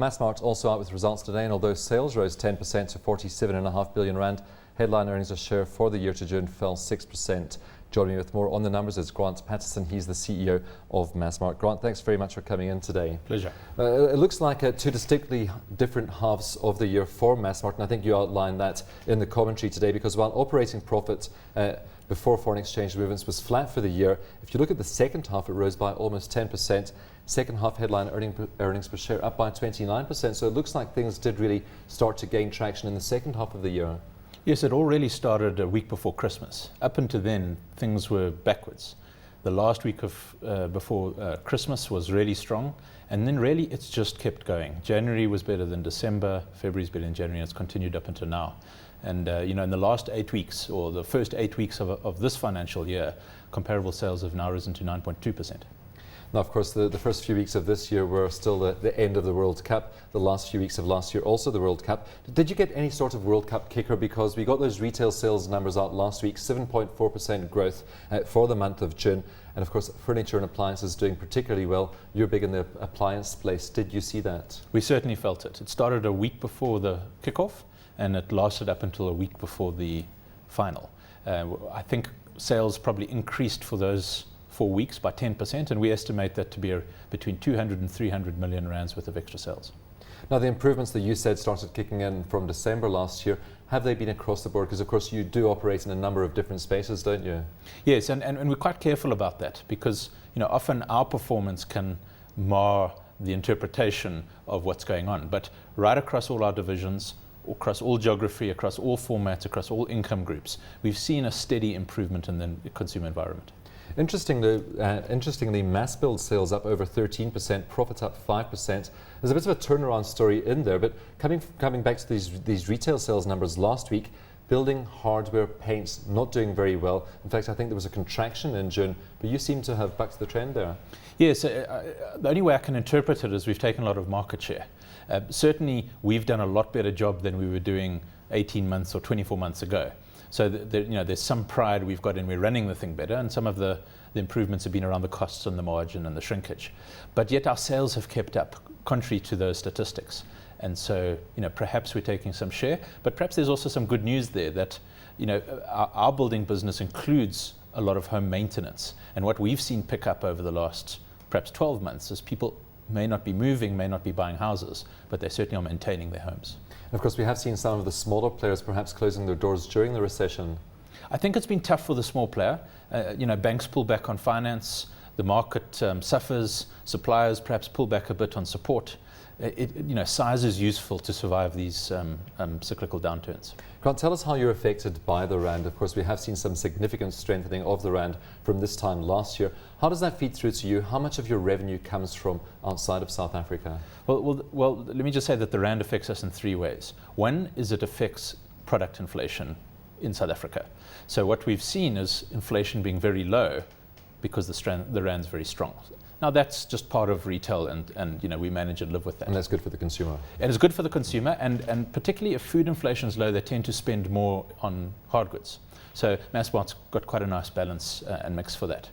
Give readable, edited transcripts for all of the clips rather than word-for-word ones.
Massmart also out with results today, and although sales rose 10% to 47.5 billion rand, headline earnings a share for the year to June fell 6%. Joining me with more on the numbers is Grant Pattison. He's the CEO of Massmart. Grant, thanks very much for coming in today. Pleasure. It looks like two distinctly different halves of the year for Massmart, and I think you outlined that in the commentary today, because while operating profit before foreign exchange movements was flat for the year, if you look at the second half, it rose by almost 10%. Second half headline earnings per share up by 29%. So it looks like things did really start to gain traction in the second half of the year. Yes, it all really started a week before Christmas. Up until then, things were backwards. The last week of before Christmas was really strong, and then really it's just kept going. January was better than December, February's better than January, and it's continued up until now. And in the last 8 weeks, or the first 8 weeks of this financial year, comparable sales have now risen to 9.2%. Now, of course, the first few weeks of this year were still the end of the World Cup. The last few weeks of last year, also the World Cup. Did you get any sort of World Cup kicker? Because we got those retail sales numbers out last week, 7.4% growth for the month of June. And of course, furniture and appliances doing particularly well. You're big in the appliance place. Did you see that? We certainly felt it. It started a week before the kickoff, and it lasted up until a week before the final. I think sales probably increased for those 4 weeks by 10%, and we estimate that to be between 200 and 300 million rands worth of extra sales. Now, the improvements that you said started kicking in from December last year, have they been across the board? Because of course you do operate in a number of different spaces, don't you? Yes, and we're quite careful about that, because often our performance can mar the interpretation of what's going on. But right across all our divisions, across all geography, across all formats, across all income groups, we've seen a steady improvement in the consumer environment. Interestingly, mass build sales up over 13%, profits up 5%. There's a bit of a turnaround story in there, but coming back to these retail sales numbers last week, building, hardware, paints not doing very well. In fact, I think there was a contraction in June, but you seem to have bucked the trend there. Yes, the only way I can interpret it is we've taken a lot of market share. Certainly, we've done a lot better job than we were doing 18 months or 24 months ago. So there's some pride we've got in we're running the thing better, and some of the improvements have been around the costs and the margin and the shrinkage. But yet our sales have kept up, contrary to those statistics. And so perhaps we're taking some share, but perhaps there's also some good news there that our building business includes a lot of home maintenance. And what we've seen pick up over the last perhaps 12 months is people may not be moving, may not be buying houses, but they certainly are maintaining their homes. And of course, we have seen some of the smaller players perhaps closing their doors during the recession. I think it's been tough for the small player. Banks pull back on finance, the market suffers, suppliers perhaps pull back a bit on support. Size is useful to survive these cyclical downturns. Grant, tell us how you're affected by the rand. Of course, we have seen some significant strengthening of the rand from this time last year. How does that feed through to you? How much of your revenue comes from outside of South Africa? Well, let me just say that the rand affects us in 3 ways. One is it affects product inflation in South Africa. So what we've seen is inflation being very low because the rand's very strong. Now that's just part of retail, and we manage and live with that. And that's good for the consumer. And it's good for the consumer, and particularly if food inflation is low, they tend to spend more on hard goods. So Massmart's got quite a nice balance and mix for that.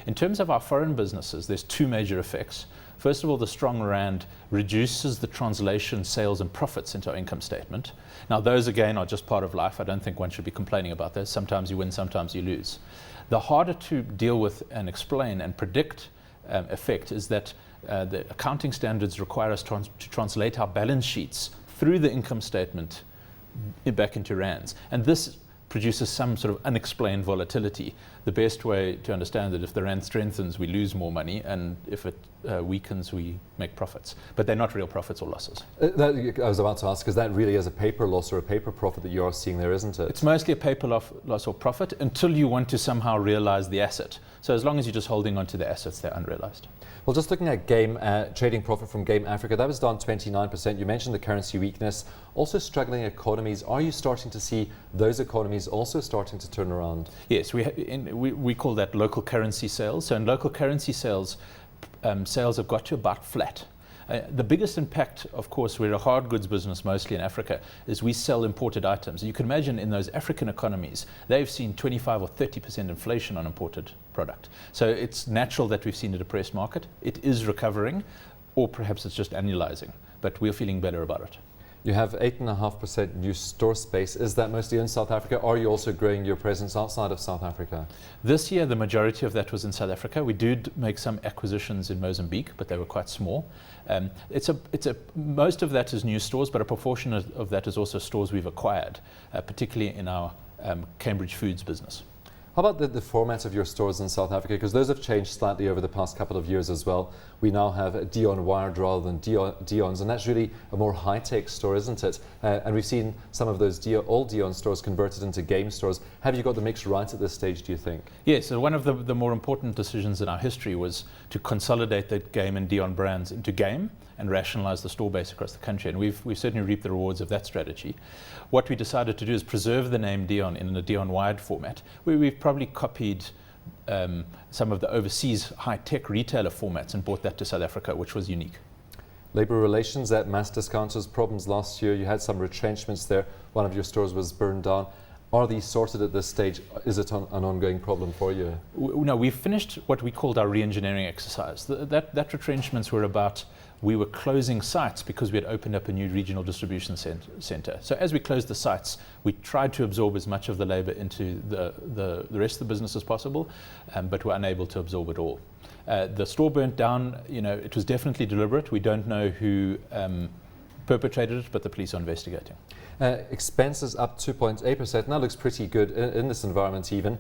In terms of our foreign businesses, there's 2 major effects. First of all, the strong rand reduces the translation sales and profits into our income statement. Now those again are just part of life. I don't think one should be complaining about those. Sometimes you win, sometimes you lose. The harder to deal with and explain and predict effect is that the accounting standards require us to translate our balance sheets through the income statement back into rands. And this produces some sort of unexplained volatility. The best way to understand that, if the rand strengthens, we lose more money, and if it weakens, we make profits. But they're not real profits or losses. I was about to ask, because that really is a paper loss or a paper profit that you are seeing there, isn't it? It's mostly a paper loss or profit until you want to somehow realize the asset. So as long as you're just holding on to the assets, they're unrealized. Well, just looking at trading profit from Game Africa, that was down 29%. You mentioned the currency weakness, also struggling economies. Are you starting to see those economies also starting to turn around? Yes, we call that local currency sales. So in local currency sales, sales have got to about flat. The biggest impact, of course, we're a hard goods business mostly in Africa, is we sell imported items. You can imagine in those African economies, they've seen 25 or 30% inflation on imported product. So it's natural that we've seen a depressed market. It is recovering, or perhaps it's just annualizing. but we're feeling better about it. You have 8.5% new store space. Is that mostly in South Africa, or are you also growing your presence outside of South Africa? This year, the majority of that was in South Africa. We did make some acquisitions in Mozambique, but they were quite small. Most of that is new stores, but a proportion of that is also stores we've acquired, particularly in our Cambridge Foods business. How about the format of your stores in South Africa? Because those have changed slightly over the past couple of years as well. We now have a Dion wired rather than Dion's, and that's really a more high-tech store, isn't it? And we've seen some of those old Dion stores converted into game stores. Have you got the mix right at this stage, do you think? Yes, so one of the more important decisions in our history was to consolidate the Game and Dion brands into Game and rationalize the store base across the country. And we've certainly reaped the rewards of that strategy. What we decided to do is preserve the name Dion in a Dion wired format, where we've probably copied some of the overseas high-tech retailer formats and brought that to South Africa, which was unique. Labour relations at mass discounters, problems last year. You had some retrenchments there. One of your stores was burned down. Are these sorted at this stage? Is it an ongoing problem for you? No, we've finished what we called our re-engineering exercise. That retrenchments were about, we were closing sites because we had opened up a new regional distribution centre. So as we closed the sites, we tried to absorb as much of the labour into the rest of the business as possible, but were unable to absorb it all. The store burnt down, it was definitely deliberate. We don't know who perpetrated it, but the police are investigating. Expenses up 2.8%, and that looks pretty good in this environment even.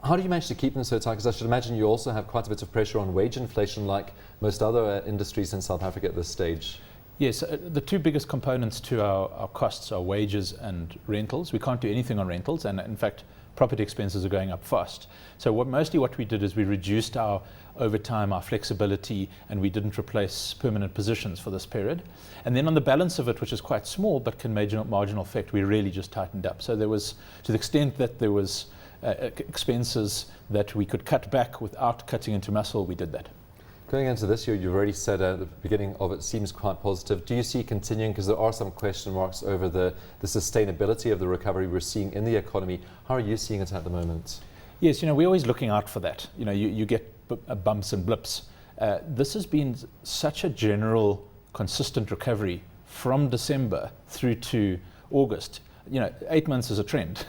How do you manage to keep them so tight? Because I should imagine you also have quite a bit of pressure on wage inflation like most other industries in South Africa at this stage. Yes, the two biggest components to our costs are wages and rentals. We can't do anything on rentals, and in fact, property expenses are going up fast. So mostly what we did is we reduced our overtime, our flexibility, and we didn't replace permanent positions for this period. And then on the balance of it, which is quite small but can marginal effect, we really just tightened up. So there was, to the extent that there was expenses that we could cut back without cutting into muscle, we did that. Going into this year, you've already said at the beginning of it seems quite positive. Do you see continuing, because there are some question marks over the sustainability of the recovery we're seeing in the economy? How are you seeing it at the moment? Yes, we're always looking out for that. You get bumps and blips. This has been such a general, consistent recovery from December through to August. 8 months is a trend.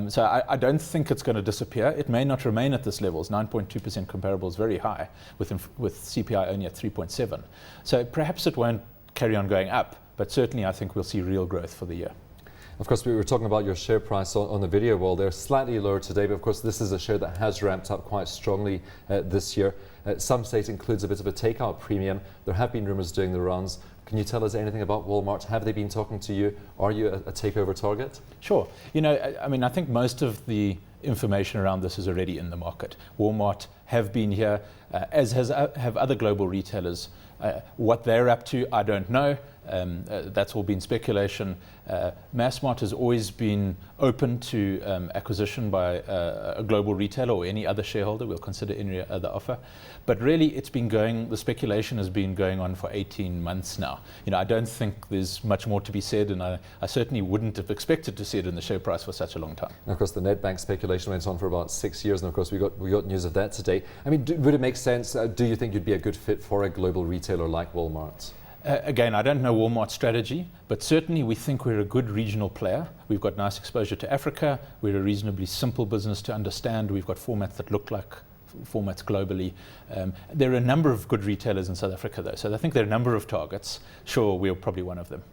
So I don't think it's going to disappear. It may not remain at this level. 9.2% comparable is very high, with CPI only at 3.7. So perhaps it won't carry on going up, but certainly I think we'll see real growth for the year. Of course, we were talking about your share price on the video wall. They're slightly lower today, but of course this is a share that has ramped up quite strongly this year. Some say it includes a bit of a takeout premium. There have been rumours doing the rounds. Can you tell us anything about Walmart? Have they been talking to you? Are you a takeover target? Sure. I think most of the information around this is already in the market. Walmart have been here, as have other global retailers. What they're up to, I don't know. That's all been speculation. Massmart has always been open to acquisition by a global retailer or any other shareholder. We'll consider any other offer. But really, the speculation has been going on for 18 months now. I don't think there's much more to be said, and I certainly wouldn't have expected to see it in the share price for such a long time. And of course, the Nedbank speculation went on for about 6 years, and of course, we got news of that today. I mean, would it make sense? Do you think you'd be a good fit for a global retailer like Walmart? Again, I don't know Walmart's strategy, but certainly we think we're a good regional player. We've got nice exposure to Africa. We're a reasonably simple business to understand. We've got formats that look like formats globally. There are a number of good retailers in South Africa, though, so I think there are a number of targets. Sure, we're probably one of them.